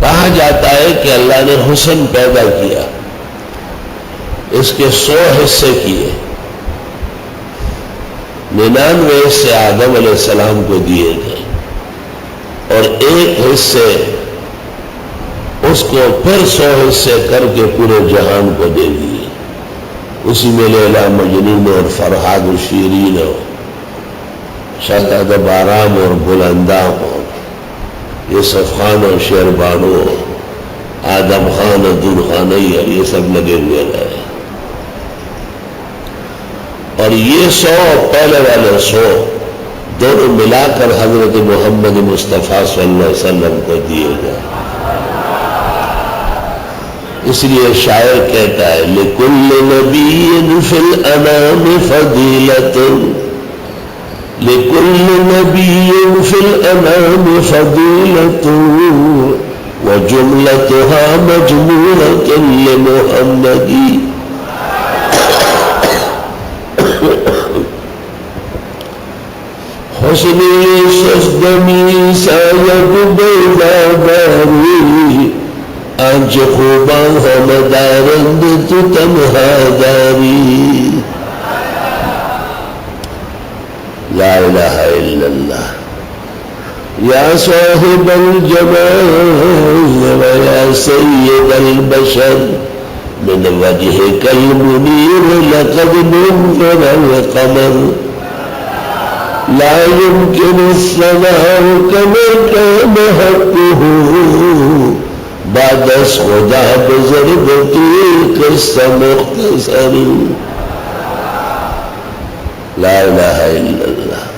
کہا جاتا ہے کہ اللہ نے حسن پیدا کیا، اس کے 100 حصے کیے، 99 حصے آدم علیہ السلام کو دیے گئے اور 1 حصے اس کو پھر 100 حصے کر کے پورے جہان کو دے دیے۔ اسی میں لیلا مجنون اور فرحاد و شیرین ہو، شہزادہ بارام اور بلندام ہو، یوسف خان اور شیربانو، آدم خان اور دور خانئی، یہ سب لگے ہوئے رہے۔ اور یہ 100 پہلے والے 100 دونوں ملا کر حضرت محمد مصطفیٰ صلی اللہ علیہ وسلم کو دیے گئے۔ اس لیے شاعر کہتا ہے لِكُلِّ نَبِيٍّ فِي الْأَنَامِ فَضِيلَةٌ، لِكُلِّ نَبِيٍّ فِي الْأَنَامِ فَضِيلَةٌ وَجُمْلَتُهَا مَجْمُوعَةٌ لِمُحَمَّدٍ۔ حسنی ششدمی ساید بیدا داری، آنچ خوبان ہم دارند تو تنہا داری۔ لا الہ الا اللہ۔ یا صاحب الجمال و یا سید البشر، من وجهك المنیر لقد منظر القمر، لا يمكن السماء كما كان حقه بعد خدا بزربتی قصہ مختصر۔ لا الہ الا اللہ۔